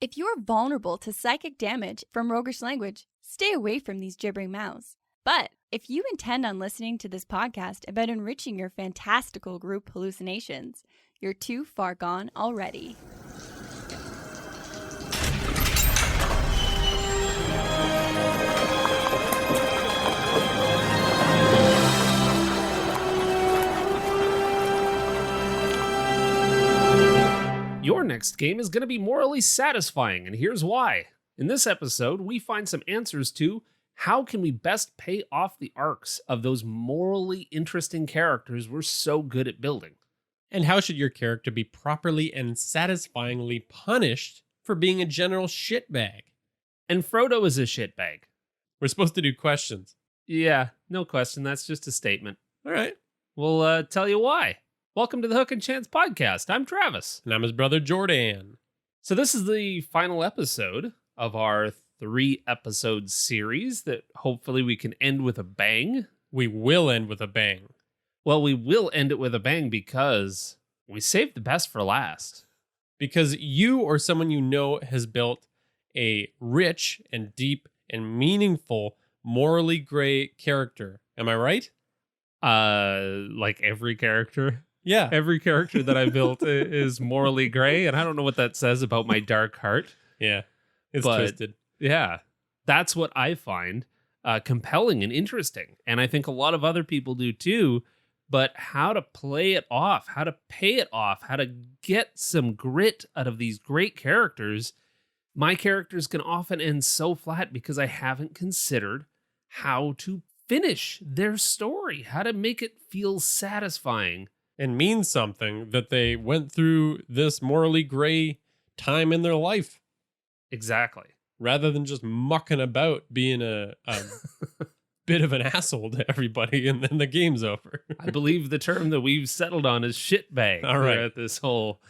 If you're vulnerable to psychic damage from roguish language, stay away from these gibbering mouths. But if you intend on listening to this podcast about enriching your fantastical group hallucinations, you're too far gone already. Your next game is going to be morally satisfying, and here's why. In this episode, we find some answers to how can we best pay off the arcs of those morally interesting characters we're so good at building. And how should your character be properly and satisfyingly punished for being a general shitbag? And Frodo is a shitbag. We're supposed to do questions. Yeah, no question, that's just a statement. All right. We'll tell you why. Welcome to the Hook and Chance podcast. I'm Travis. And I'm his brother, Jordan. So this is the final episode of our 3-episode series that hopefully we can end with a bang. We will end with a bang. Well, we will end it with a bang because we saved the best for last. Because you or someone you know has built a rich and deep and meaningful, morally gray character. Am I right? Like every character? Yeah. Every character that I built is morally gray, and I don't know what that says about my dark heart. Yeah, it's twisted. Yeah, that's what I find compelling and interesting, and I think a lot of other people do too, but how to play it off, how to pay it off, how to get some grit out of these great characters, my characters can often end so flat because I haven't considered how to finish their story, how to make it feel satisfying. And means something that they went through this morally gray time in their life. Exactly. Rather than just mucking about being a bit of an asshole to everybody and then the game's over. I believe the term that we've settled on is shitbag. All right. At this whole...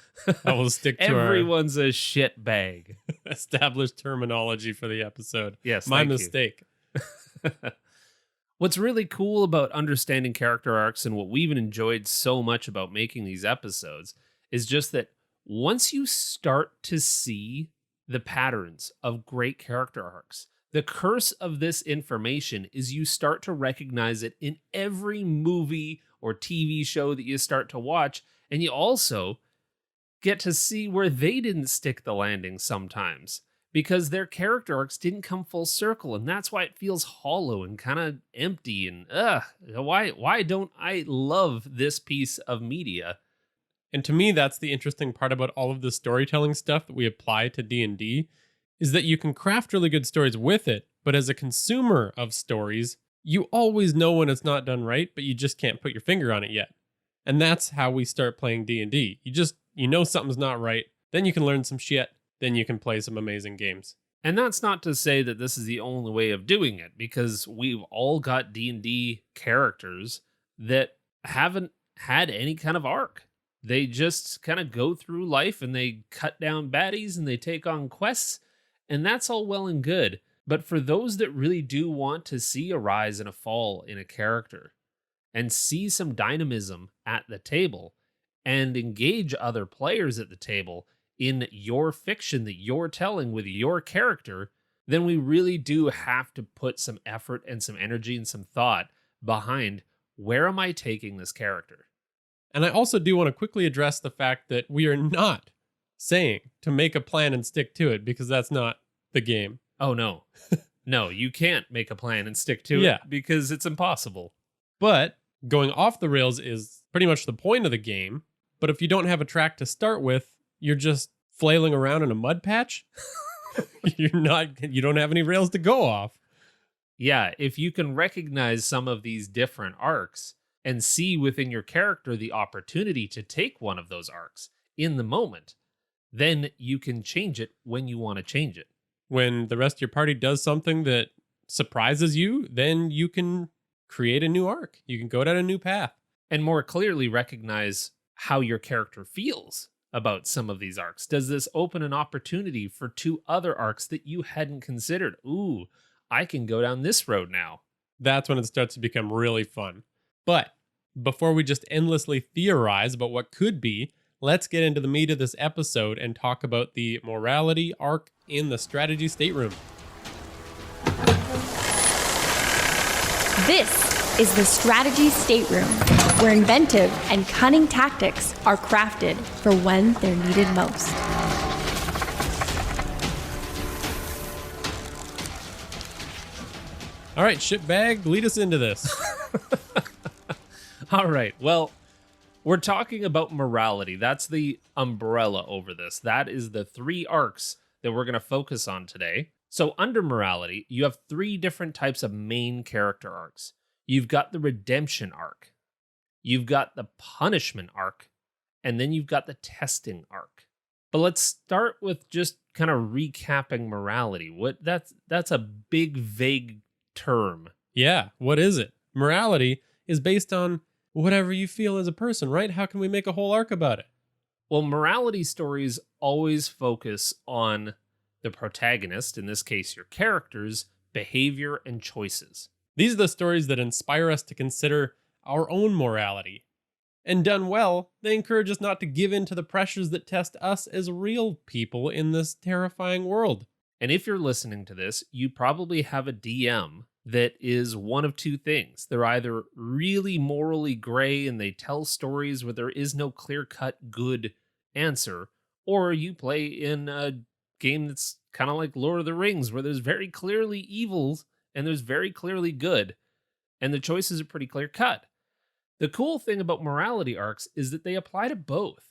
I will stick to Everyone's a shitbag. Established terminology for the episode. Yes, my mistake. What's really cool about understanding character arcs and what we've enjoyed so much about making these episodes is just that once you start to see the patterns of great character arcs, the curse of this information is you start to recognize it in every movie or TV show that you start to watch, and you also get to see where they didn't stick the landing sometimes, because their character arcs didn't come full circle, and that's why it feels hollow and kind of empty, and why don't I love this piece of media? And to me, that's the interesting part about all of the storytelling stuff that we apply to D&D, is that you can craft really good stories with it, but as a consumer of stories, you always know when it's not done right, but you just can't put your finger on it yet. And that's how we start playing D&D. You know something's not right, then you can learn some shit, then you can play some amazing games. And that's not to say that this is the only way of doing it, because we've all got D&D characters that haven't had any kind of arc. They just kind of go through life and they cut down baddies and they take on quests, and that's all well and good. But for those that really do want to see a rise and a fall in a character and see some dynamism at the table and engage other players at the table in your fiction that you're telling with your character, then we really do have to put some effort and some energy and some thought behind where am I taking this character? And I also do want to quickly address the fact that we are not saying to make a plan and stick to it, because that's not the game. Oh, no. No, you can't make a plan and stick to it because it's impossible. But going off the rails is pretty much the point of the game. But if you don't have a track to start with, you're just flailing around in a mud patch. You don't have any rails to go off. Yeah, if you can recognize some of these different arcs and see within your character the opportunity to take one of those arcs in the moment, then you can change it when you want to change it. When the rest of your party does something that surprises you, then you can create a new arc. You can go down a new path. And more clearly recognize how your character feels about some of these arcs. Does this open an opportunity for 2 other arcs that you hadn't considered? Ooh, I can go down this road now. That's when it starts to become really fun. But before we just endlessly theorize about what could be, let's get into the meat of this episode and talk about the morality arc in the Strategy Stateroom. This is the Strategy Stateroom, where inventive and cunning tactics are crafted for when they're needed most. All right, shitbag, lead us into this. All right. Well, we're talking about morality. That's the umbrella over this. That is the 3 arcs that we're going to focus on today. So under morality, you have 3 different types of main character arcs. You've got the redemption arc, you've got the punishment arc, and then you've got the testing arc. But let's start with just kind of recapping morality. That's a big, vague term. Yeah, what is it? Morality is based on whatever you feel as a person, right? How can we make a whole arc about it? Well, morality stories always focus on the protagonist, in this case your character's, behavior and choices. These are the stories that inspire us to consider our own morality. And done well, they encourage us not to give in to the pressures that test us as real people in this terrifying world. And if you're listening to this, you probably have a DM that is one of 2 things. They're either really morally gray and they tell stories where there is no clear-cut good answer, or you play in a game that's kind of like Lord of the Rings, where there's very clearly evil and there's very clearly good, and the choices are pretty clear-cut. The cool thing about morality arcs is that they apply to both.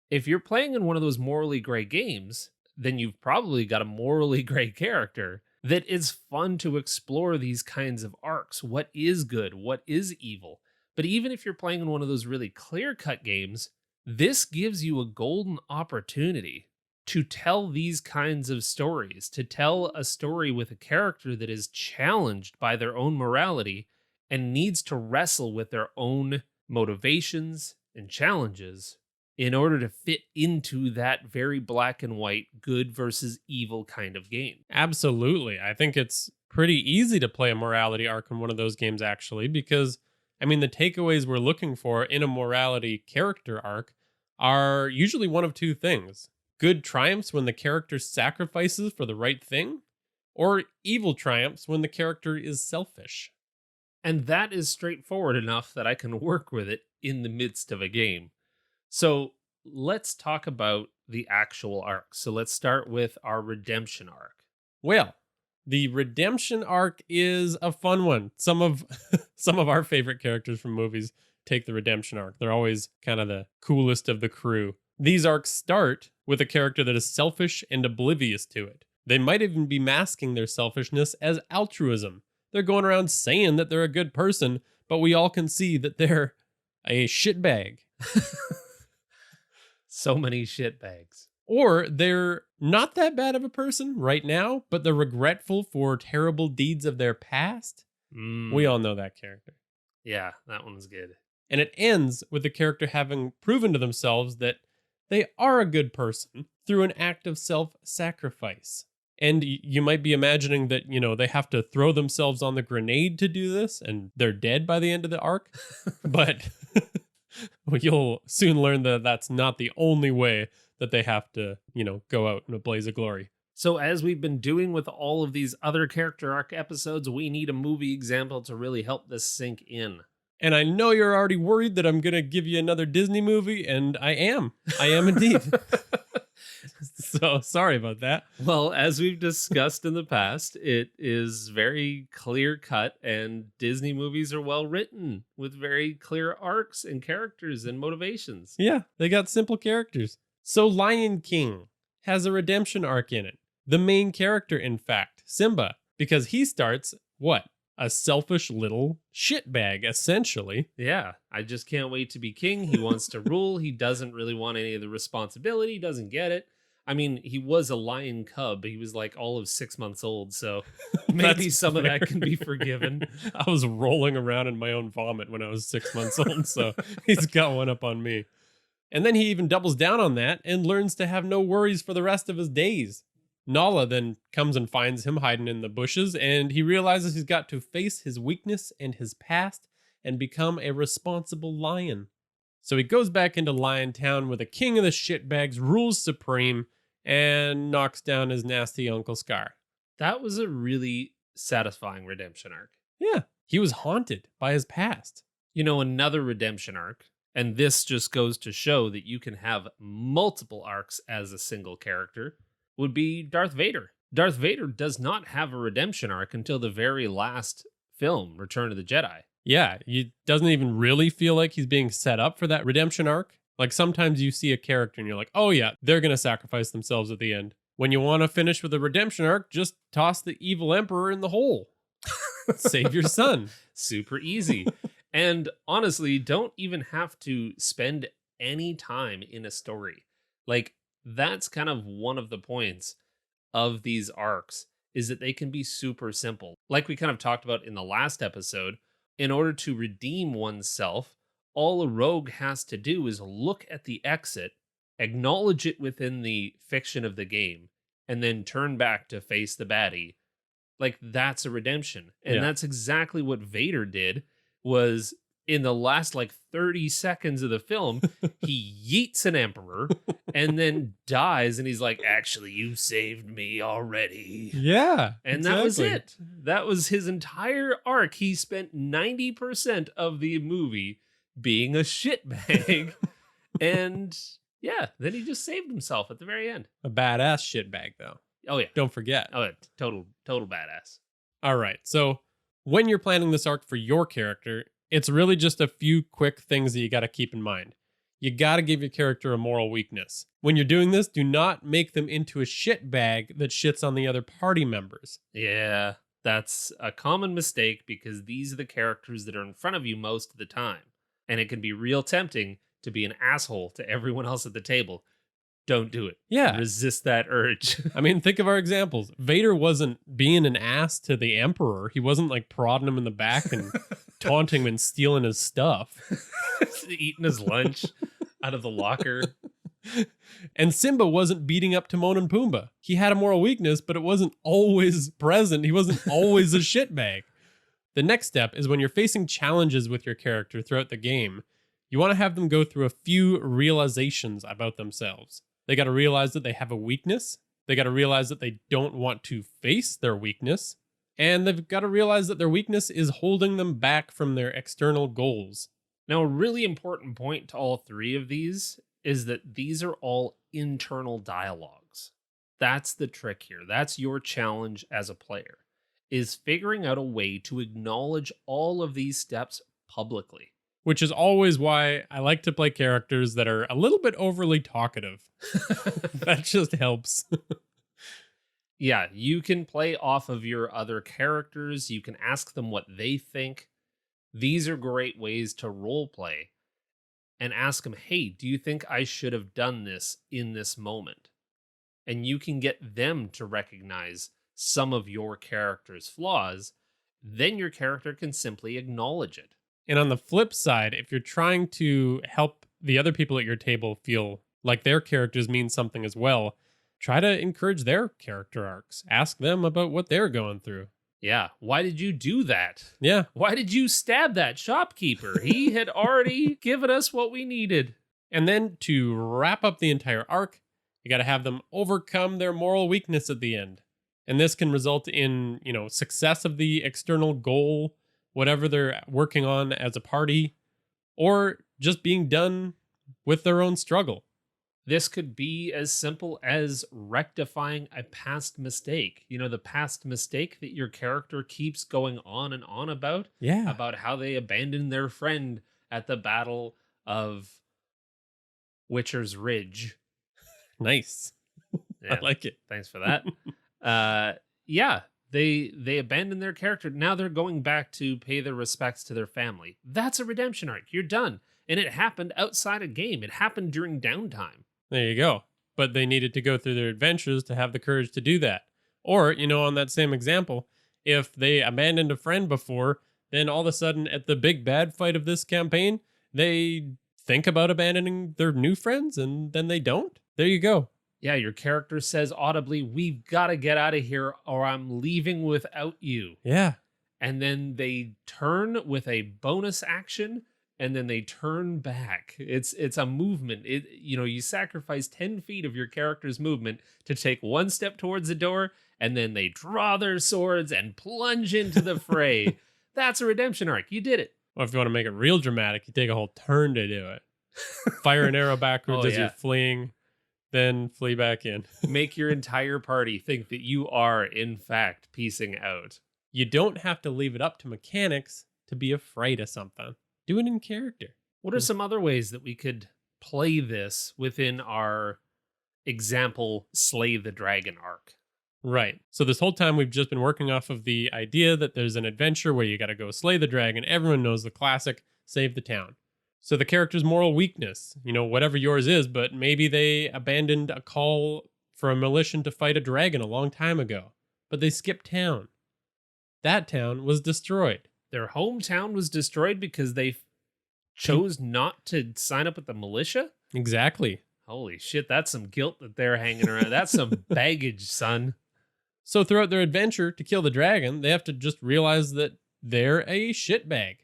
If you're playing in one of those morally gray games, then you've probably got a morally gray character that is fun to explore these kinds of arcs. What is good? What is evil? But even if you're playing in one of those really clear-cut games, this gives you a golden opportunity to tell these kinds of stories, to tell a story with a character that is challenged by their own morality and needs to wrestle with their own motivations and challenges in order to fit into that very black and white, good versus evil kind of game. Absolutely. I think it's pretty easy to play a morality arc in one of those games, actually, because, the takeaways we're looking for in a morality character arc are usually one of 2 things. Good triumphs when the character sacrifices for the right thing, or evil triumphs when the character is selfish. And that is straightforward enough that I can work with it in the midst of a game. So let's talk about the actual arc. So let's start with our redemption arc. Well, the redemption arc is a fun one. Some of our favorite characters from movies take the redemption arc. They're always kind of the coolest of the crew. These arcs start with a character that is selfish and oblivious to it. They might even be masking their selfishness as altruism. They're going around saying that they're a good person, but we all can see that they're a shitbag. So many shitbags. Or they're not that bad of a person right now, but they're regretful for terrible deeds of their past. We all know that character. Yeah, that one's good. And it ends with the character having proven to themselves that they are a good person through an act of self-sacrifice. And you might be imagining that, they have to throw themselves on the grenade to do this, and they're dead by the end of the arc. But you'll soon learn that that's not the only way that they have to, go out in a blaze of glory. So as we've been doing with all of these other character arc episodes, we need a movie example to really help this sink in. And I know you're already worried that I'm going to give you another Disney movie, and I am. I am indeed. So sorry about that. Well, as we've discussed in the past, it is very clear cut, and Disney movies are well written with very clear arcs and characters and motivations. Yeah, they got simple characters. So Lion King has a redemption arc in it. The main character, in fact, Simba, because he starts, what? A selfish little shitbag, essentially. Yeah, I just can't wait to be king. He wants to rule. He doesn't really want any of the responsibility. He doesn't get it. I mean, he was a lion cub. He was like all of 6 months old, so maybe some of that can be forgiven. I was rolling around in my own vomit when I was 6 months old, so he's got one up on me. And then he even doubles down on that and learns to have no worries for the rest of his days. Nala then comes and finds him hiding in the bushes, and he realizes he's got to face his weakness and his past and become a responsible lion. So he goes back into Liontown where the king of the shitbags rules supreme and knocks down his nasty Uncle Scar. That was a really satisfying redemption arc. Yeah, he was haunted by his past. You know, another redemption arc, and this just goes to show that you can have multiple arcs as a single character, would be Darth Vader. Darth Vader does not have a redemption arc until the very last film, Return of the Jedi. Yeah, he doesn't even really feel like he's being set up for that redemption arc. Like sometimes you see a character and you're like, oh yeah, they're going to sacrifice themselves at the end. When you want to finish with a redemption arc, just toss the evil emperor in the hole. Save your son. Super easy. And honestly, don't even have to spend any time in a story. Like, that's kind of one of the points of these arcs, is that they can be super simple. Like we kind of talked about in the last episode, in order to redeem oneself, all a rogue has to do is look at the exit, acknowledge it within the fiction of the game, and then turn back to face the baddie. Like, that's a redemption. And that's exactly what Vader did. Was in the last like 30 seconds of the film, he yeets an emperor and then dies, and he's like, actually, you saved me already. Yeah. And that was it. That was his entire arc. He spent 90% of the movie being a shitbag. And yeah, then he just saved himself at the very end. A badass shitbag, though. Oh, yeah. Don't forget. Oh, yeah. Total badass. All right. So when you're planning this arc for your character, it's really just a few quick things that you got to keep in mind. You got to give your character a moral weakness. When you're doing this, do not make them into a shitbag that shits on the other party members. Yeah, that's a common mistake because these are the characters that are in front of you most of the time. And it can be real tempting to be an asshole to everyone else at the table. Don't do it. Yeah. Resist that urge. I mean, think of our examples. Vader wasn't being an ass to the Emperor. He wasn't like prodding him in the back and taunting him and stealing his stuff. Eating his lunch out of the locker. And Simba wasn't beating up Timon and Pumbaa. He had a moral weakness, but it wasn't always present. He wasn't always a shitbag. The next step is when you're facing challenges with your character throughout the game, you want to have them go through a few realizations about themselves. They got to realize that they have a weakness. They got to realize that they don't want to face their weakness. And they've got to realize that their weakness is holding them back from their external goals. Now, a really important point to all three of these is that these are all internal dialogues. That's the trick here. That's your challenge as a player, is figuring out a way to acknowledge all of these steps publicly. Which is always why I like to play characters that are a little bit overly talkative. That just helps. Yeah, you can play off of your other characters. You can ask them what they think. These are great ways to role play and ask them, hey, do you think I should have done this in this moment? And you can get them to recognize some of your character's flaws. Then your character can simply acknowledge it. And on the flip side, if you're trying to help the other people at your table feel like their characters mean something as well, try to encourage their character arcs. Ask them about what they're going through. Yeah. Why did you do that? Yeah. Why did you stab that shopkeeper? He had already given us what we needed. And then to wrap up the entire arc, you got to have them overcome their moral weakness at the end. And this can result in, success of the external goal, whatever they're working on as a party, or just being done with their own struggle. This could be as simple as rectifying a past mistake. The past mistake that your character keeps going on and on about. Yeah. About how they abandoned their friend at the Battle of Witcher's Ridge. Nice. Yeah, I like it. Thanks for that. Yeah. They abandoned their character. Now they're going back to pay their respects to their family. That's a redemption arc. You're done. And it happened outside a game. It happened during downtime. There you go. But they needed to go through their adventures to have the courage to do that. Or, on that same example, if they abandoned a friend before, then all of a sudden at the big bad fight of this campaign, they think about abandoning their new friends and then they don't. There you go. Yeah, your character says audibly, we've got to get out of here or I'm leaving without you. Yeah. And then they turn with a bonus action and then they turn back. It's a movement. You sacrifice 10 feet of your character's movement to take one step towards the door, and then they draw their swords and plunge into the fray. That's a redemption arc. You did it. Or if you want to make it real dramatic, you take a whole turn to do it. Fire an arrow backwards as you're fleeing, then flee back in. Make your entire party think that you are, in fact, piecing out. You don't have to leave it up to mechanics to be afraid of something. Do it in character. What are some other ways that we could play this within our example Slay the Dragon arc? Right. So this whole time we've just been working off of the idea that there's an adventure where you got to go slay the dragon. Everyone knows the classic, save the town. So the character's moral weakness, whatever yours is, but maybe they abandoned a call for a militia to fight a dragon a long time ago, but they skipped town. That town was destroyed. Their hometown was destroyed because they chose not to sign up with the militia? Exactly. Holy shit, that's some guilt that they're hanging around. That's some baggage, son. So throughout their adventure to kill the dragon, they have to just realize that they're a shitbag.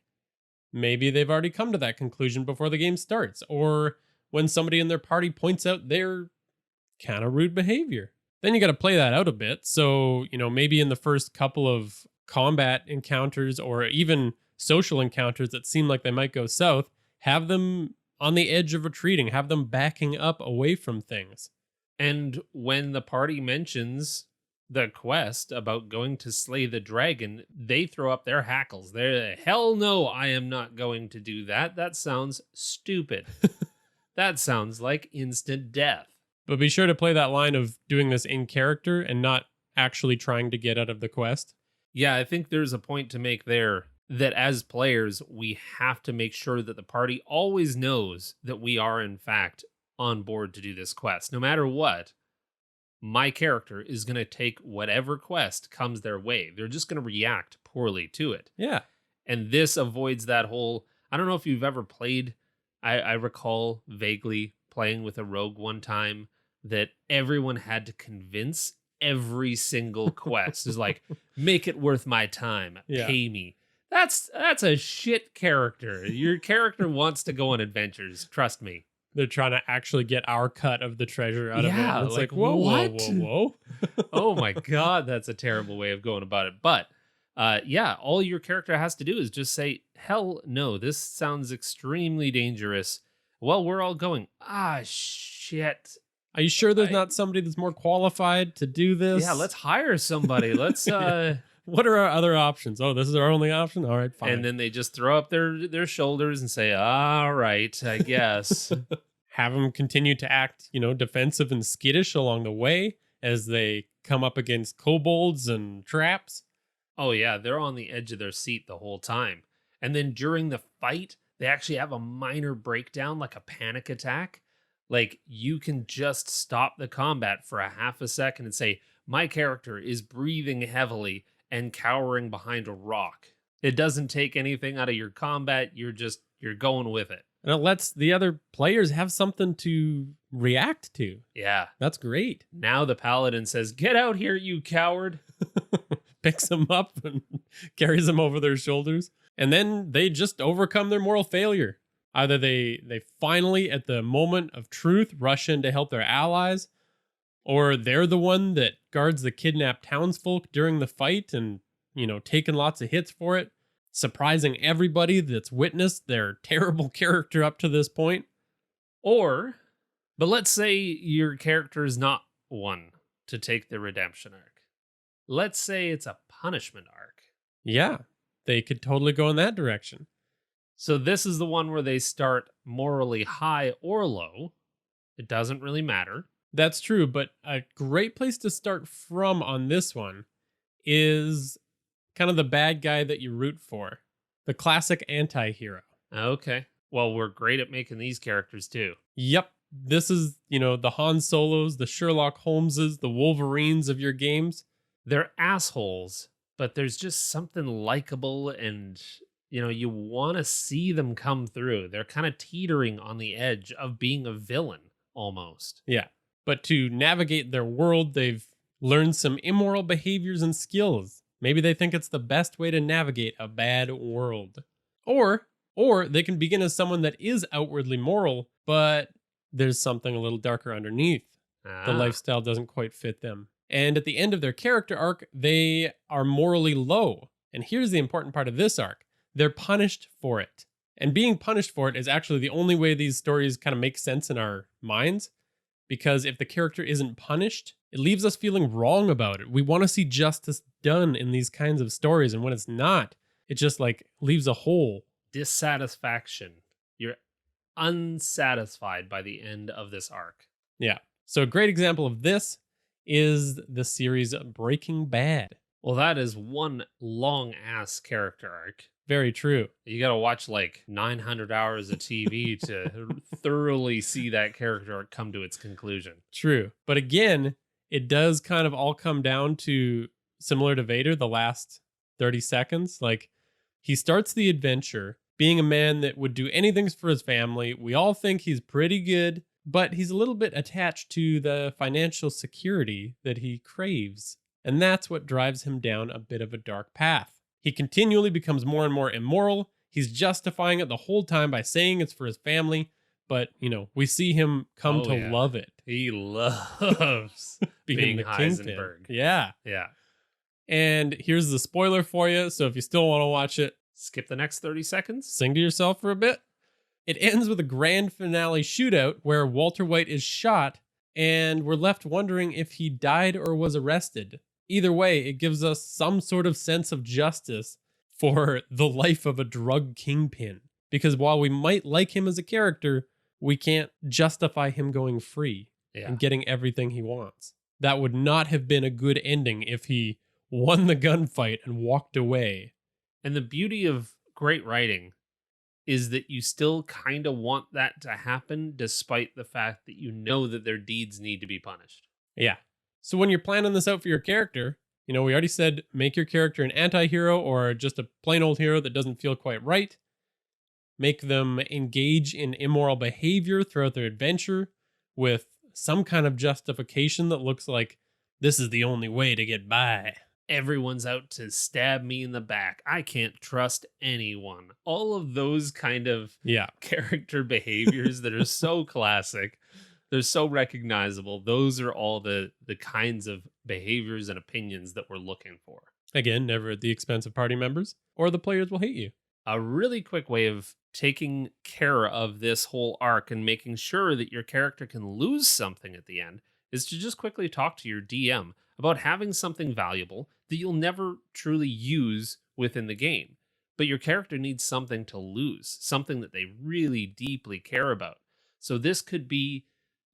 Maybe they've already come to that conclusion before the game starts, or when somebody in their party points out their kind of rude behavior. Then you got to play that out a bit. So, maybe in the first couple of combat encounters or even social encounters that seem like they might go south, have them on the edge of retreating, have them backing up away from things. And when the party mentions the quest about going to slay the dragon, they throw up their hackles. They're, hell no, I am not going to do that. That sounds stupid. That sounds like instant death. But be sure to play that line of doing this in character and not actually trying to get out of the quest. Yeah, I think there's a point to make there that as players, we have to make sure that the party always knows that we are, in fact, on board to do this quest. No matter what, my character is going to take whatever quest comes their way. They're just going to react poorly to it. Yeah. And this avoids that whole... I don't know if you've ever played... I recall vaguely playing with a rogue one time that everyone had to convince every single quest. Is like, make it worth my time. Yeah. Pay me. That's a shit character. Your character wants to go on adventures. Trust me. They're trying to actually get our cut of the treasure out of it. Yeah, And it's like, whoa, what? whoa. Oh my God, that's a terrible way of going about it. But all your character has to do is just say, hell no, this sounds extremely dangerous. Well, we're all going, shit. Are you sure there's not somebody that's more qualified to do this? Yeah, let's hire somebody. Let's... What are our other options? Oh, this is our only option? All right, fine. And then they just throw up their shoulders and say, all right, I guess. Have them continue to act, defensive and skittish along the way as they come up against kobolds and traps. Oh, yeah, they're on the edge of their seat the whole time. And then during the fight, they actually have a minor breakdown, like a panic attack. Like, you can just stop the combat for a half a second and say, my character is breathing heavily and cowering behind a rock. It doesn't take anything out of your combat. You're going with it. And it lets the other players have something to react to. Yeah. That's great. Now the paladin says, get out here, you coward. Picks them up and carries them over their shoulders. And then they just overcome their moral failure. Either they finally, at the moment of truth, rush in to help their allies, or they're the one that guards the kidnapped townsfolk during the fight and, taking lots of hits for it, surprising everybody that's witnessed their terrible character up to this point. But let's say your character is not one to take the redemption arc. Let's say it's a punishment arc. Yeah, they could totally go in that direction. So this is the one where they start morally high or low. It doesn't really matter. That's true, but a great place to start from on this one is kind of the bad guy that you root for. The classic anti-hero. Okay. Well, we're great at making these characters too. Yep. This is, the Han Solos, the Sherlock Holmeses, the Wolverines of your games. They're assholes, but there's just something likable and, you want to see them come through. They're kind of teetering on the edge of being a villain almost. Yeah. But to navigate their world, they've learned some immoral behaviors and skills. Maybe they think it's the best way to navigate a bad world. Or Or they can begin as someone that is outwardly moral, but there's something a little darker underneath. The lifestyle doesn't quite fit them. And at the end of their character arc, they are morally low. And here's the important part of this arc. They're punished for it. And being punished for it is actually the only way these stories kind of make sense in our minds. Because if the character isn't punished, it leaves us feeling wrong about it. We want to see justice done in these kinds of stories. And when it's not, it just like leaves a hole. Dissatisfaction. You're unsatisfied by the end of this arc. Yeah. So a great example of this is the series Breaking Bad. Well, that is one long ass character arc. Very true. You got to watch like 900 hours of TV to thoroughly see that character arc come to its conclusion. True. But again, it does kind of all come down to, similar to Vader, the last 30 seconds. Like, he starts the adventure being a man that would do anything for his family. We all think he's pretty good, but he's a little bit attached to the financial security that he craves. And that's what drives him down a bit of a dark path. He continually becomes more and more immoral. He's justifying it the whole time by saying it's for his family. But, you know, we see him come to love it. He loves being the Heisenberg. kingpin. Yeah. Yeah. And here's the spoiler for you. So if you still want to watch it, skip the next 30 seconds. Sing to yourself for a bit. It ends with a grand finale shootout where Walter White is shot, and we're left wondering if he died or was arrested. Either way, it gives us some sort of sense of justice for the life of a drug kingpin. Because while we might like him as a character, we can't justify him going free and getting everything he wants. That would not have been a good ending if he won the gunfight and walked away. And the beauty of great writing is that you still kind of want that to happen despite the fact that you know that their deeds need to be punished. Yeah. So when you're planning this out for your character, you know, we already said make your character an anti-hero or just a plain old hero that doesn't feel quite right. Make them engage in immoral behavior throughout their adventure with some kind of justification that looks like this is the only way to get by. Everyone's out to stab me in the back. I can't trust anyone. All of those kind of character behaviors that are so classic. They're so recognizable. Those are all the kinds of behaviors and opinions that we're looking for. Again, never at the expense of party members, or the players will hate you. A really quick way of taking care of this whole arc and making sure that your character can lose something at the end is to just quickly talk to your DM about having something valuable that you'll never truly use within the game. But your character needs something to lose, something that they really deeply care about. So this could be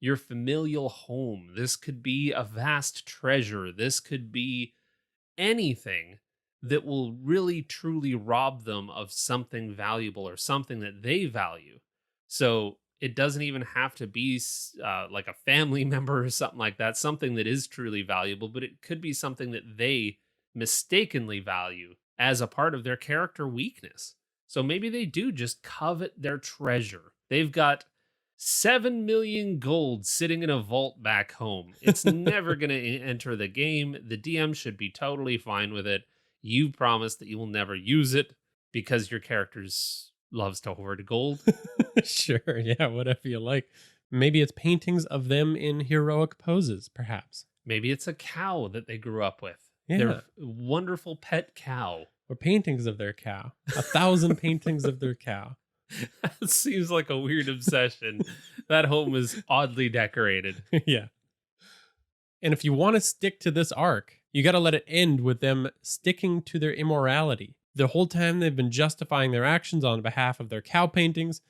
your familial home. This could be a vast treasure. This could be anything that will really truly rob them of something valuable or something that they value. So it doesn't even have to be like a family member or something like that, something that is truly valuable, but it could be something that they mistakenly value as a part of their character weakness. So maybe they do just covet their treasure. They've got 7 million gold sitting in a vault back home. It's never going to enter the game. The DM should be totally fine with it. You promise that you will never use it because your character loves to hoard gold. Sure, yeah, whatever you like. Maybe it's paintings of them in heroic poses, perhaps. Maybe it's a cow that they grew up with. Yeah. Their wonderful pet cow. Or paintings of their cow. 1,000 paintings of their cow. That seems like a weird obsession. That home is oddly decorated. Yeah. And if you want to stick to this arc, you got to let it end with them sticking to their immorality. The whole time they've been justifying their actions on behalf of their cow paintings,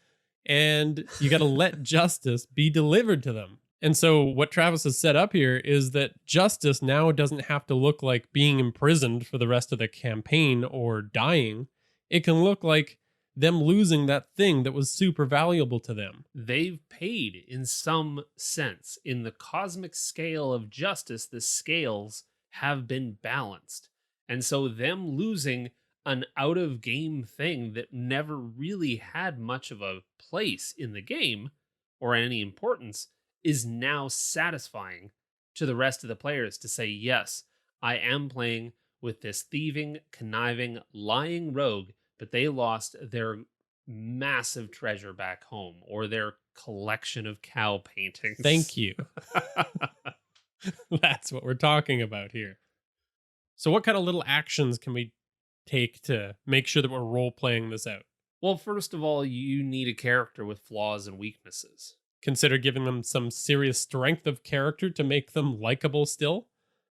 and you got to let justice be delivered to them. And so what Travis has set up here is that justice now doesn't have to look like being imprisoned for the rest of the campaign or dying. It can look like them losing that thing that was super valuable to them. They've paid in some sense. In the cosmic scale of justice, the scales have been balanced. And so them losing an out-of-game thing that never really had much of a place in the game or any importance is now satisfying to the rest of the players to say, yes, I am playing with this thieving, conniving, lying rogue, but they lost their massive treasure back home or their collection of cow paintings. Thank you. That's what we're talking about here. So what kind of little actions can we take to make sure that we're role-playing this out? Well, first of all, you need a character with flaws and weaknesses. Consider giving them some serious strength of character to make them likable still.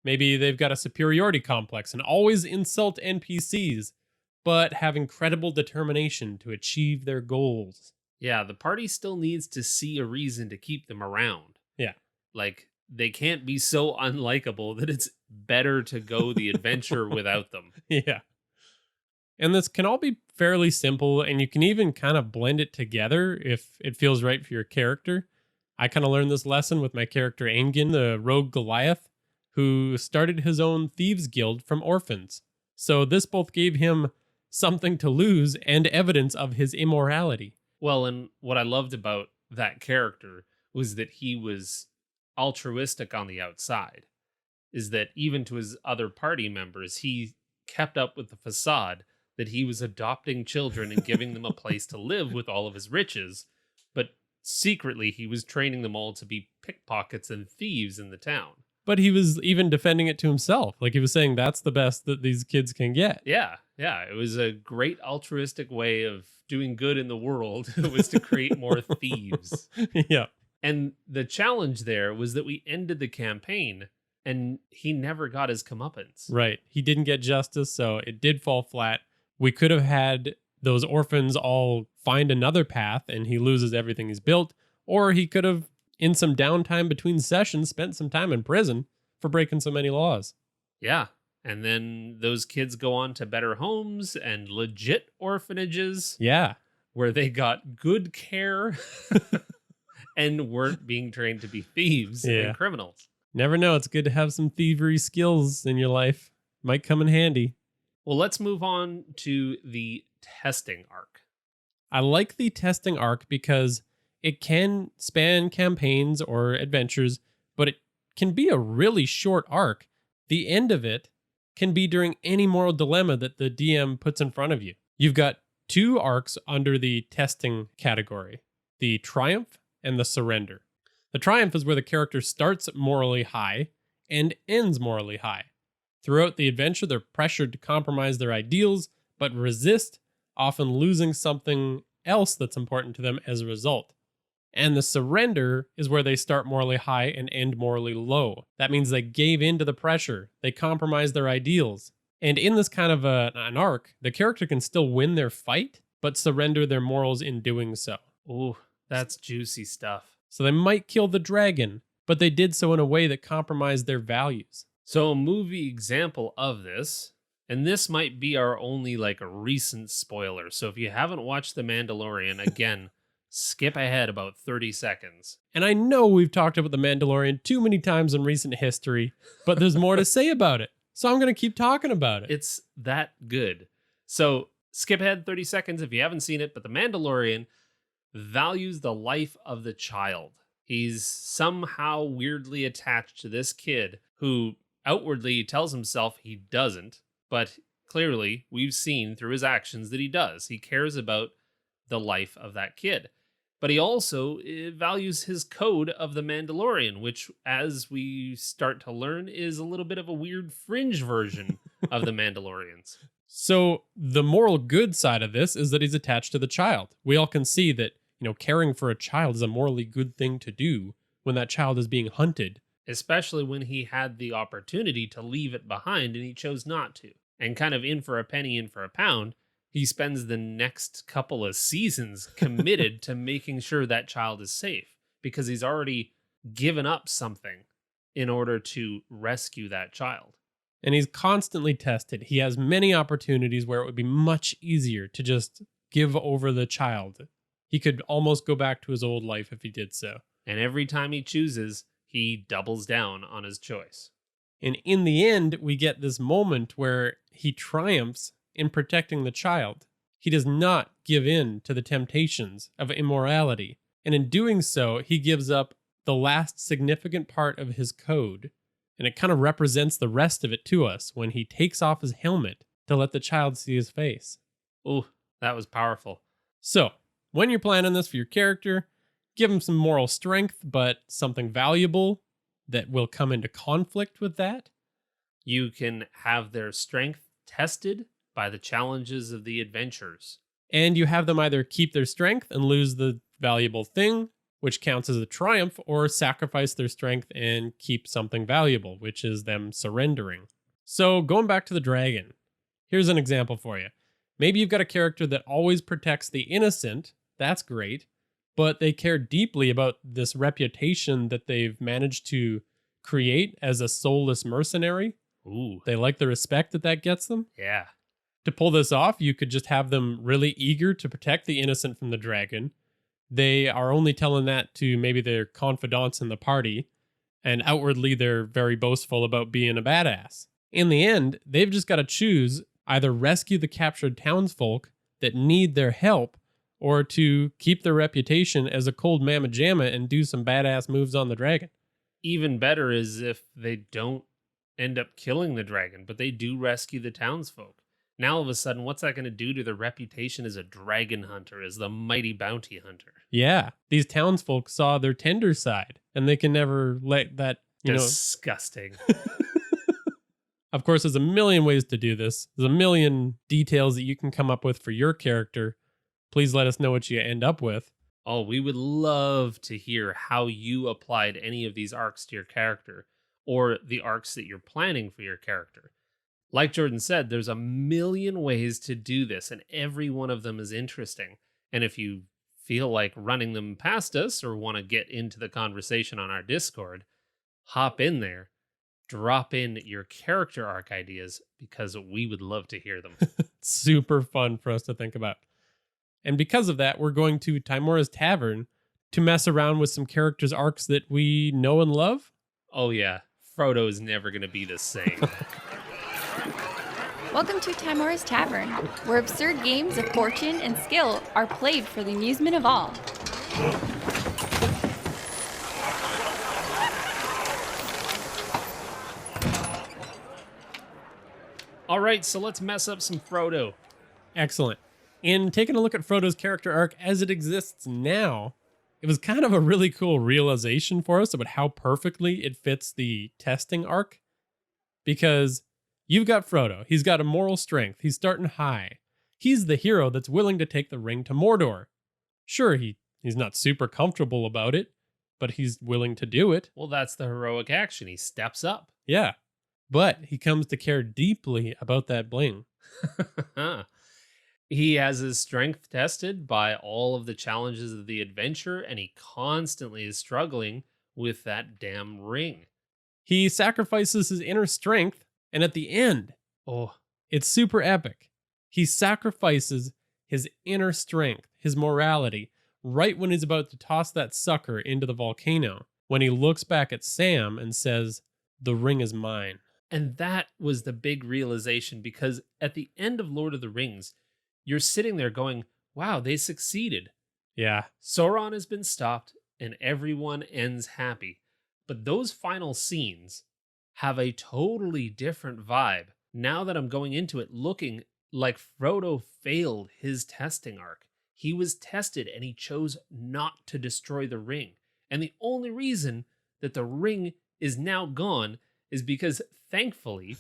Maybe they've got a superiority complex and always insult NPCs, but have incredible determination to achieve their goals. Yeah, the party still needs to see a reason to keep them around. Yeah. Like, they can't be so unlikable that it's better to go the adventure without them. Yeah. And this can all be fairly simple, and you can even kind of blend it together if it feels right for your character. I kind of learned this lesson with my character Aengin, the rogue Goliath, who started his own thieves guild from orphans. So this both gave him something to lose and evidence of his immorality. Well, and what I loved about that character was that he was altruistic on the outside. Is that even to his other party members, he kept up with the facade that he was adopting children and giving them a place to live with all of his riches, but secretly he was training them all to be pickpockets and thieves in the town. But he was even defending it to himself. Like he was saying that's the best that these kids can get. Yeah. It was a great altruistic way of doing good in the world. It was to create more thieves. Yeah. And the challenge there was that we ended the campaign and he never got his comeuppance. Right. He didn't get justice, so it did fall flat. We could have had those orphans all find another path and he loses everything he's built, or he could have, in some downtime between sessions, spent some time in prison for breaking so many laws. Yeah. And then those kids go on to better homes and legit orphanages. Yeah. Where they got good care and weren't being trained to be thieves and criminals. Never know. It's good to have some thievery skills in your life. Might come in handy. Well, let's move on to the testing arc. I like the testing arc because it can span campaigns or adventures, but it can be a really short arc. The end of it can be during any moral dilemma that the DM puts in front of you. You've got 2 arcs under the testing category, the triumph and the surrender. The triumph is where the character starts morally high and ends morally high. Throughout the adventure, they're pressured to compromise their ideals, but resist, often losing something else that's important to them as a result. And the surrender is where they start morally high and end morally low. That means they gave in to the pressure, they compromised their ideals. And in this kind of an arc, the character can still win their fight, but surrender their morals in doing so. Ooh, that's juicy stuff. So they might kill the dragon, but they did so in a way that compromised their values. So a movie example of this, and this might be our only recent spoiler. So if you haven't watched The Mandalorian, again, skip ahead about 30 seconds. And I know we've talked about The Mandalorian too many times in recent history, but there's more to say about it. So I'm going to keep talking about it. It's that good. So skip ahead 30 seconds if you haven't seen it, but The Mandalorian values the life of the child. He's somehow weirdly attached to this kid who outwardly tells himself he doesn't, but clearly we've seen through his actions that he does. He cares about the life of that kid. But he also values his code of the Mandalorian, which, as we start to learn, is a little bit of a weird fringe version of the Mandalorians. So the moral good side of this is that he's attached to the child. We all can see that, caring for a child is a morally good thing to do when that child is being hunted. Especially when he had the opportunity to leave it behind and he chose not to. And kind of in for a penny, in for a pound, he spends the next couple of seasons committed to making sure that child is safe because he's already given up something in order to rescue that child. And he's constantly tested. He has many opportunities where it would be much easier to just give over the child. He could almost go back to his old life if he did so. And every time he chooses, he doubles down on his choice. And in the end, we get this moment where he triumphs in protecting the child. He does not give in to the temptations of immorality. And in doing so, he gives up the last significant part of his code. And it kind of represents the rest of it to us when he takes off his helmet to let the child see his face. Oh, that was powerful. So, when you're planning this for your character, give them some moral strength, but something valuable that will come into conflict with that. You can have their strength tested by the challenges of the adventures. And you have them either keep their strength and lose the valuable thing, which counts as a triumph, or sacrifice their strength and keep something valuable, which is them surrendering. So, going back to the dragon, here's an example for you. Maybe you've got a character that always protects the innocent. That's great. But they care deeply about this reputation that they've managed to create as a soulless mercenary. Ooh. They like the respect that gets them. Yeah. To pull this off, you could just have them really eager to protect the innocent from the dragon. They are only telling that to maybe their confidants in the party, and outwardly they're very boastful about being a badass. In the end, they've just got to choose either rescue the captured townsfolk that need their help, or to keep their reputation as a cold mamma jamma and do some badass moves on the dragon. Even better is if they don't end up killing the dragon, but they do rescue the townsfolk. Now, all of a sudden, what's that going to do to their reputation as a dragon hunter, as the mighty bounty hunter? Yeah, these townsfolk saw their tender side, and they can never let that, Disgusting. Of course, there's a million ways to do this. There's a million details that you can come up with for your character. Please let us know what you end up with. Oh, we would love to hear how you applied any of these arcs to your character, or the arcs that you're planning for your character. Like Jordan said, there's a million ways to do this, and every one of them is interesting. And if you feel like running them past us or want to get into the conversation on our Discord, hop in there, drop in your character arc ideas, because we would love to hear them. Super fun for us to think about. And because of that, we're going to Timora's Tavern to mess around with some characters' arcs that we know and love. Oh yeah, Frodo is never going to be the same. Welcome to Timora's Tavern, where absurd games of fortune and skill are played for the amusement of all. All right, so let's mess up some Frodo. Excellent. In taking a look at Frodo's character arc as it exists now, it was kind of a really cool realization for us about how perfectly it fits the testing arc. Because you've got Frodo. He's got a moral strength. He's starting high. He's the hero that's willing to take the ring to Mordor. Sure, he's not super comfortable about it, but he's willing to do it. Well, that's the heroic action. He steps up. Yeah. But he comes to care deeply about that bling. He has his strength tested by all of the challenges of the adventure, and he constantly is struggling with that damn ring. He sacrifices his inner strength, and at the end, it's super epic. He sacrifices his inner strength, his morality, right when he's about to toss that sucker into the volcano, when he looks back at Sam and says, "The ring is mine." And that was the big realization, because at the end of Lord of the Rings, you're sitting there going, wow, they succeeded. Yeah. Sauron has been stopped and everyone ends happy. But those final scenes have a totally different vibe now that I'm going into it looking like Frodo failed his testing arc. He was tested and he chose not to destroy the ring. And the only reason that the ring is now gone is because, thankfully,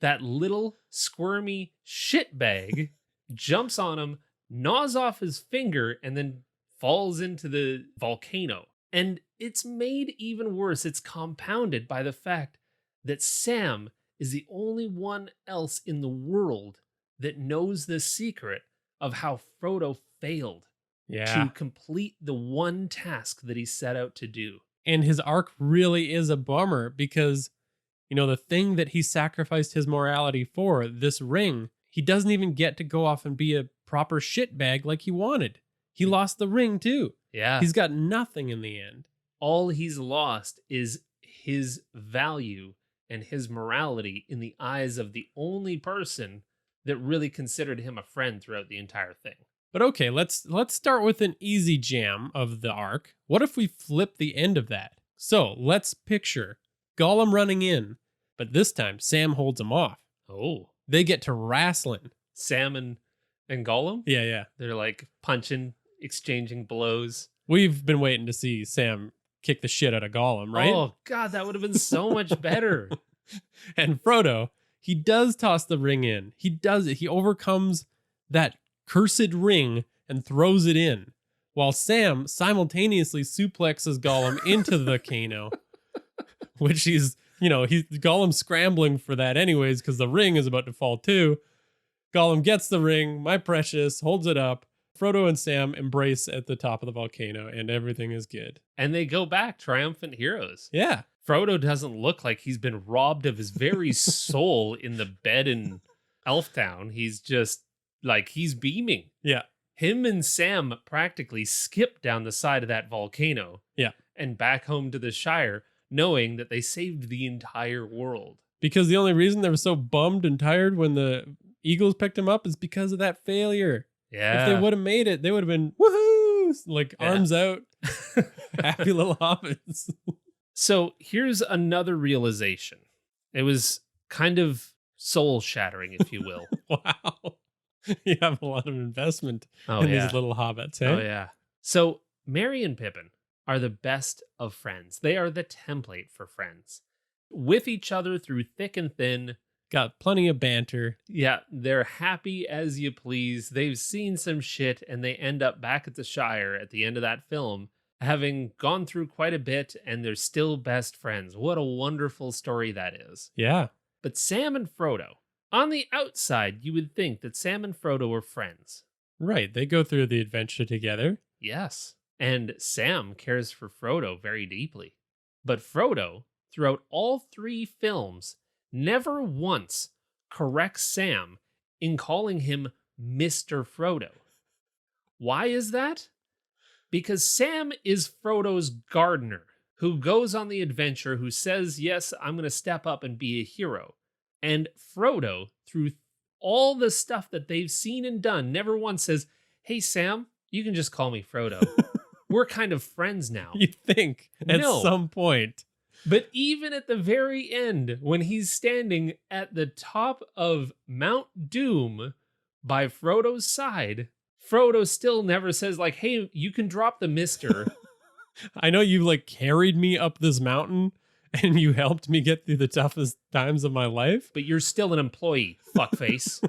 that little squirmy shitbag jumps on him, gnaws off his finger, and then falls into the volcano. And it's made even worse. It's compounded by the fact that Sam is the only one else in the world that knows the secret of how Frodo failed to complete the one task that he set out to do. And his arc really is a bummer because, the thing that he sacrificed his morality for, this ring, he doesn't even get to go off and be a proper shitbag like he wanted. He lost the ring too. Yeah. He's got nothing in the end. All he's lost is his value and his morality in the eyes of the only person that really considered him a friend throughout the entire thing. But okay, let's start with an easy jam of the arc. What if we flip the end of that? So let's picture Gollum running in, but this time Sam holds him off. Oh. They get to wrestling. Sam and and Gollum. Yeah, yeah. They're like punching, exchanging blows. We've been waiting to see Sam kick the shit out of Gollum, right? Oh, God, that would have been so much better. And Frodo, he does toss the ring in. He does it. He overcomes that cursed ring and throws it in, while Sam simultaneously suplexes Gollum into the Kano, which he's Gollum's scrambling for that anyways because the ring is about to fall too. Gollum gets the ring, my precious, holds it up. Frodo and Sam embrace at the top of the volcano, and everything is good. And they go back triumphant heroes. Yeah. Frodo doesn't look like he's been robbed of his very soul in the bed in Elftown. He's just like, he's beaming. Yeah. Him and Sam practically skip down the side of that volcano. Yeah. And back home to the Shire, knowing that they saved the entire world. Because the only reason they were so bummed and tired when the Eagles picked him up is because of that failure. Yeah. If they would have made it, they would have been woohoo, like arms out, happy little hobbits. So here's another realization. It was kind of soul shattering, if you will. Wow. You have a lot of investment Oh, in yeah. these little hobbits, eh? Oh, yeah. So Merry and Pippin are the best of friends. They are the template for friends. With each other through thick and thin. Got plenty of banter. Yeah, they're happy as you please. They've seen some shit and they end up back at the Shire at the end of that film, having gone through quite a bit, and they're still best friends. What a wonderful story that is. Yeah. But Sam and Frodo, on the outside, you would think that Sam and Frodo were friends. Right. They go through the adventure together. Yes. And Sam cares for Frodo very deeply. But Frodo, throughout all three films, never once corrects Sam in calling him Mr. Frodo. Why is that? Because Sam is Frodo's gardener, who goes on the adventure, who says, yes, I'm going to step up and be a hero. And Frodo, through all the stuff that they've seen and done, never once says, hey, Sam, you can just call me Frodo. We're kind of friends now. You think at some point. But even at the very end, when he's standing at the top of Mount Doom by Frodo's side, Frodo still never says, like, hey, you can drop the mister. I know you like carried me up this mountain and you helped me get through the toughest times of my life. But you're still an employee, fuckface.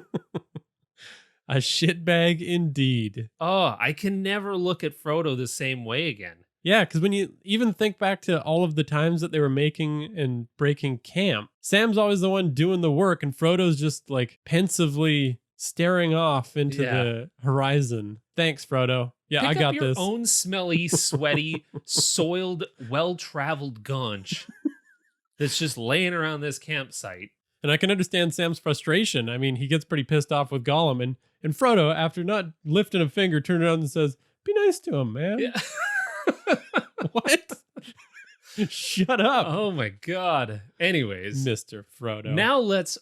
A shitbag indeed. Oh, I can never look at Frodo the same way again. Yeah, because when you even think back to all of the times that they were making and breaking camp, Sam's always the one doing the work, and Frodo's just like pensively staring off into the horizon. Thanks, Frodo. Yeah, Pick I got up your this. own smelly, sweaty, soiled, well-traveled gunch that's just laying around this campsite. And I can understand Sam's frustration. I mean, he gets pretty pissed off with Gollum, and Frodo, after not lifting a finger, turns around and says, "Be nice to him, man." Yeah. What? Shut up. Oh my God. Anyways, Mr. Frodo. now let's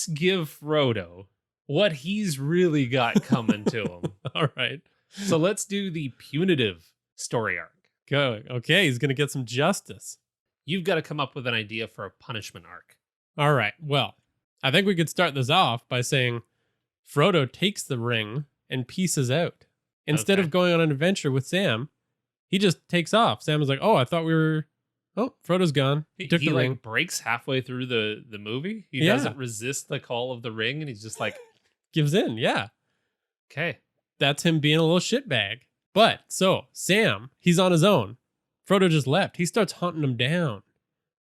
give Frodo what he's really got coming to him. All right. So let's do the punitive story arc. Go. Okay, he's going to get some justice. You've got to come up with an idea for a punishment arc. All right. Well, I think we could start this off by saying Frodo takes the ring and pieces out. Instead Okay. of going on an adventure with Sam, he just takes off. Sam was like, "Oh, I thought we were." Oh, Frodo's gone. He took the ring. Like breaks halfway through the movie. He Yeah. doesn't resist the call of the ring, and he's just like, Gives in. Yeah. okay. That's him being a little shitbag. But so Sam, he's on his own. Frodo just left. He starts hunting him down,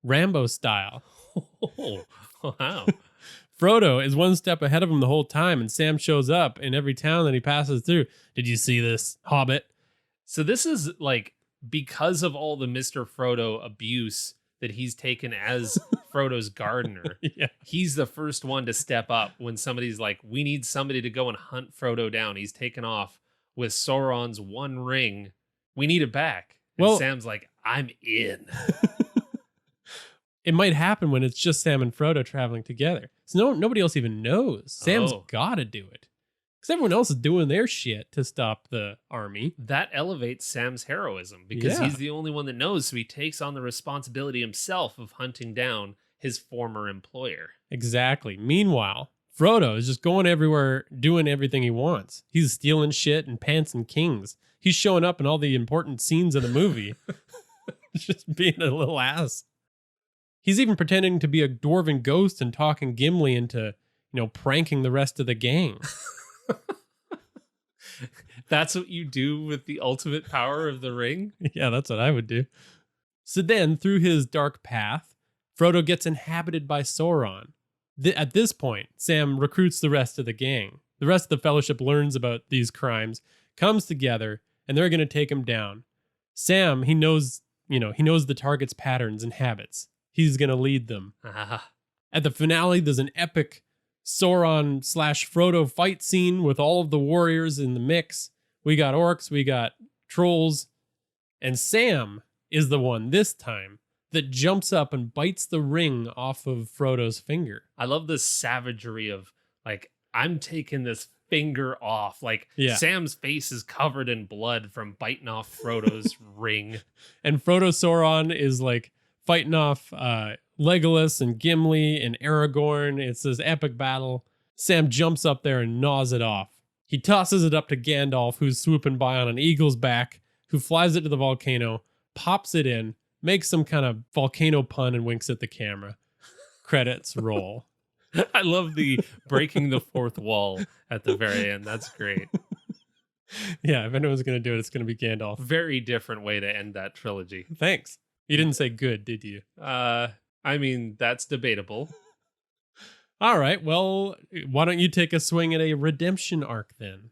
Rambo style. Oh, wow. Frodo is one step ahead of him the whole time, and Sam shows up in every town that he passes through. Did you see this, Hobbit? So this is like because of all the Mr. Frodo abuse that he's taken as Frodo's gardener. Yeah. He's the first one to step up when somebody's like, we need somebody to go and hunt Frodo down. He's taken off with Sauron's one ring. We need it back. And Well- Sam's like, I'm in. It might happen when it's just Sam and Frodo traveling together. So nobody else even knows. Sam's Oh. got to do it. Because everyone else is doing their shit to stop the army. That elevates Sam's heroism because Yeah. he's the only one that knows. So he takes on the responsibility himself of hunting down his former employer. Exactly. Meanwhile, Frodo is just going everywhere, doing everything he wants. He's stealing shit and pantsing kings. He's showing up in all the important scenes of the movie. Just being a little ass. He's even pretending to be a dwarven ghost and talking Gimli into, pranking the rest of the gang. That's what you do with the ultimate power of the ring? Yeah, that's what I would do. So then, through his dark path, Frodo gets inhabited by Sauron. At this point, Sam recruits the rest of the gang. The rest of the Fellowship learns about these crimes, comes together, and they're going to take him down. Sam, he knows the target's patterns and habits. He's going to lead them. At the finale, there's an epic Sauron/Frodo fight scene with all of the warriors in the mix. We got orcs, we got trolls, and Sam is the one this time that jumps up and bites the ring off of Frodo's finger. I love the savagery of, like, I'm taking this finger off. Like, Sam's face is covered in blood from biting off Frodo's ring. And Frodo Sauron is, like, fighting off Legolas and Gimli and Aragorn. It's this epic battle. Sam jumps up there and gnaws it off. He tosses it up to Gandalf, who's swooping by on an eagle's back, who flies it to the volcano, pops it in, makes some kind of volcano pun, and winks at the camera. Credits roll. I love the breaking the fourth wall at the very end. That's great. Yeah, if anyone's going to do it, it's going to be Gandalf. Very different way to end that trilogy. Thanks. You didn't say good, did you? I mean, that's debatable. All right, well, why don't you take a swing at a redemption arc then?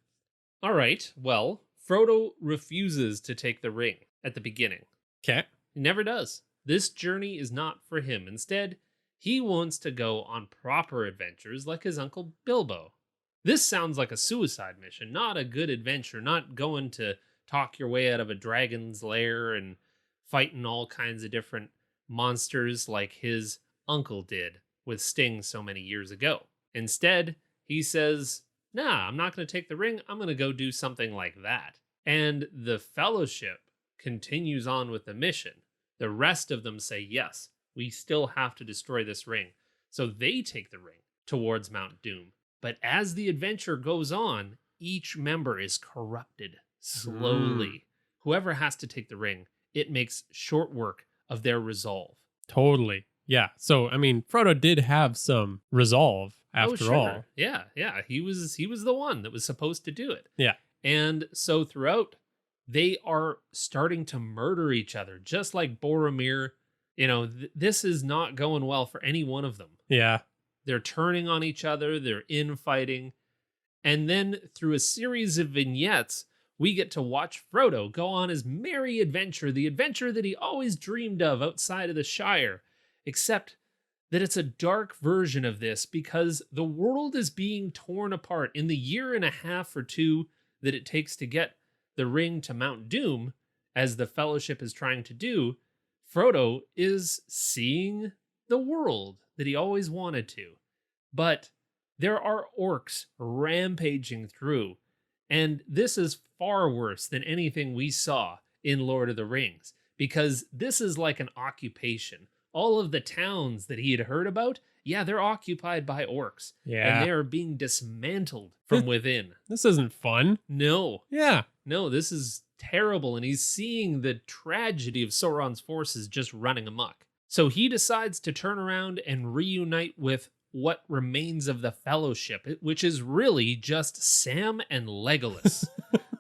All right, well, Frodo refuses to take the ring at the beginning. Okay. He never does. This journey is not for him. Instead, he wants to go on proper adventures like his uncle Bilbo. This sounds like a suicide mission, not a good adventure, not going to talk your way out of a dragon's lair and fighting all kinds of different monsters like his uncle did with Sting so many years ago. Instead, he says, nah, I'm not going to take the ring. I'm going to go do something like that. And the Fellowship continues on with the mission. The rest of them say, yes, we still have to destroy this ring. So they take the ring towards Mount Doom. But as the adventure goes on, each member is corrupted slowly. Whoever has to take the ring, it makes short work of their resolve. Totally. Yeah. So, I mean, Frodo did have some resolve after all. Yeah. He was the one that was supposed to do it. Yeah. And so throughout, they are starting to murder each other, just like Boromir. This is not going well for any one of them. Yeah. They're turning on each other. They're infighting. And then through a series of vignettes, we get to watch Frodo go on his merry adventure, the adventure that he always dreamed of outside of the Shire, except that it's a dark version of this because the world is being torn apart. In the year and a half or two that it takes to get the ring to Mount Doom, as the Fellowship is trying to do, Frodo is seeing the world that he always wanted to. But there are orcs rampaging through, and this is far worse than anything we saw in Lord of the Rings, because this is like an occupation. All of the towns that he had heard about, they're occupied by orcs. Yeah. And they are being dismantled from within. This isn't fun. No. Yeah. No, this is terrible, and he's seeing the tragedy of Sauron's forces just running amok. So he decides to turn around and reunite with what remains of the Fellowship, which is really just Sam and Legolas.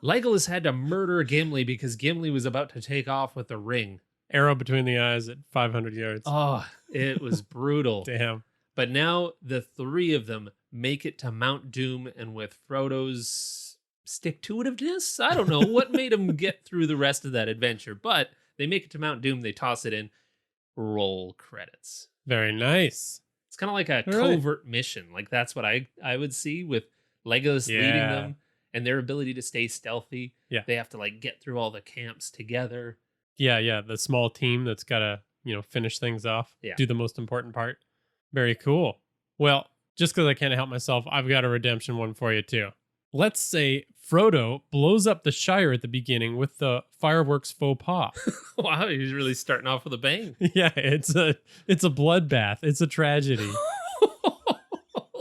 Legolas had to murder Gimli because Gimli was about to take off with the ring. Arrow between the eyes at 500 yards. Oh, it was brutal. Damn. But now the three of them make it to Mount Doom, and with Frodo's stick-to-itiveness, I don't know what made him get through the rest of that adventure, but they make it to Mount Doom, they toss it in, roll credits. Very nice. It's kind of like a covert mission. Like, that's what I would see with Legolas leading them and their ability to stay stealthy. Yeah. They have to, like, get through all the camps together. Yeah. The small team that's got to, finish things off. Yeah. Do the most important part. Very cool. Well, just because I can't help myself, I've got a redemption one for you too. Let's say Frodo blows up the Shire at the beginning with the fireworks faux pas. Wow, he's really starting off with a bang. Yeah, it's a bloodbath. It's a tragedy.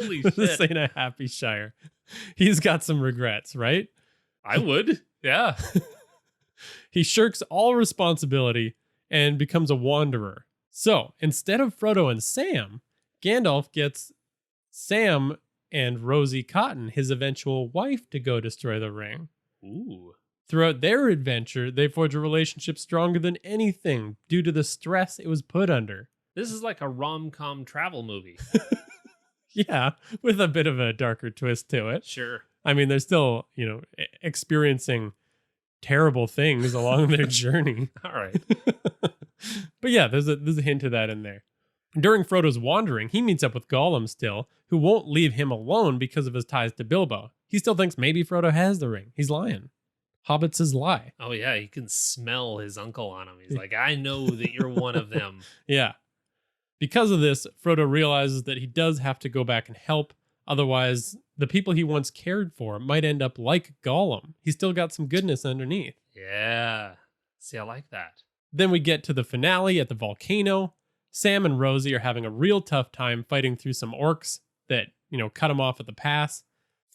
Holy This shit. ain't a happy Shire. He's got some regrets, right? I would. Yeah. He shirks all responsibility and becomes a wanderer. So instead of Frodo and Sam, Gandalf gets Sam and Rosie Cotton, his eventual wife, to go destroy the ring. Ooh. Throughout their adventure, they forge a relationship stronger than anything due to the stress it was put under. This is like a rom-com travel movie. Yeah, with a bit of a darker twist to it. Sure. I mean, they're still, experiencing terrible things along their journey. All right. But yeah, there's a hint of that in there. During Frodo's wandering, he meets up with Gollum still, who won't leave him alone because of his ties to Bilbo. He still thinks maybe Frodo has the ring. He's lying. Hobbits lie. Oh, yeah. You can smell his uncle on him. He's like, I know that you're one of them. Yeah. Because of this, Frodo realizes that he does have to go back and help. Otherwise, the people he once cared for might end up like Gollum. He's still got some goodness underneath. Yeah. See, I like that. Then we get to the finale at the volcano. Sam and Rosie are having a real tough time fighting through some orcs that, cut them off at the pass.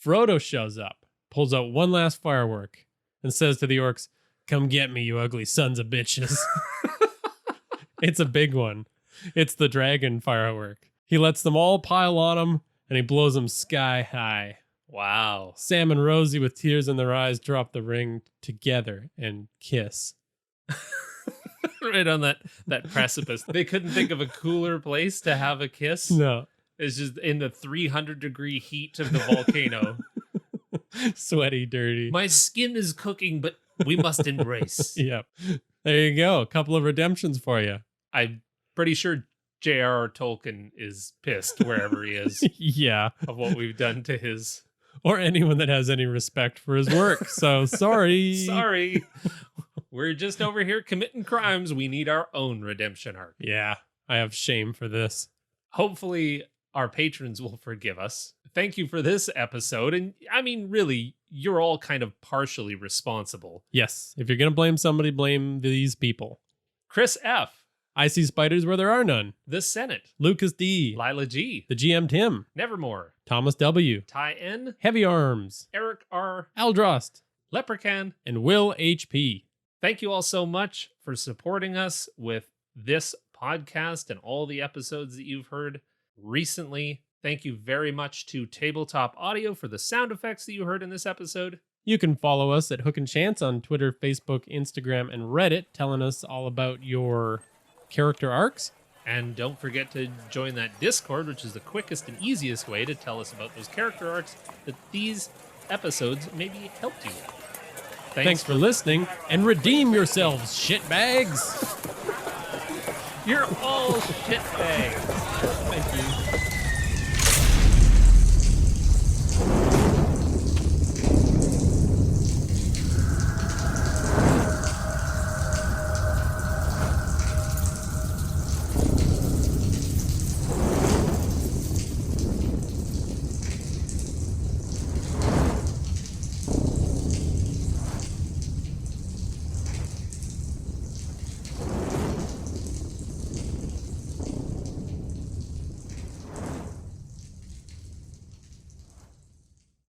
Frodo shows up, pulls out one last firework, and says to the orcs, "Come get me, you ugly sons of bitches." It's a big one. It's the dragon firework. He lets them all pile on him, and he blows them sky high. Wow. Sam and Rosie, with tears in their eyes, drop the ring together and kiss. Right on that precipice. They couldn't think of a cooler place to have a kiss. No. It's just in the 300-degree heat of the volcano. Sweaty, dirty. My skin is cooking, but we must embrace. Yep. There you go. A couple of redemptions for you. I'm pretty sure J.R.R. Tolkien is pissed wherever he is Yeah. of what we've done to his... Or anyone that has any respect for his work. So sorry. Sorry. We're just over here committing crimes. We need our own redemption arc. Yeah. I have shame for this. Hopefully, our patrons will forgive us. Thank you for this episode. And I mean, really, you're all kind of partially responsible. Yes. If you're going to blame somebody, blame these people. Chris F., I see spiders where there are none. The Senate, Lucas D. Lila G., The GM Tim. Nevermore, Thomas W. Ty N., Heavy Arms. Eric R., Aldrost. Leprechaun. And Will HP. Thank you all so much for supporting us with this podcast and all the episodes that you've heard recently. Thank you very much to Tabletop Audio for the sound effects that you heard in this episode. You can follow us at Hook and Chance on Twitter, Facebook, Instagram, and Reddit, telling us all about your character arcs. And don't forget to join that Discord, which is the quickest and easiest way to tell us about those character arcs that these episodes maybe helped you with. Thanks for listening, and redeem yourselves, shitbags! You're all shitbags. Thank you.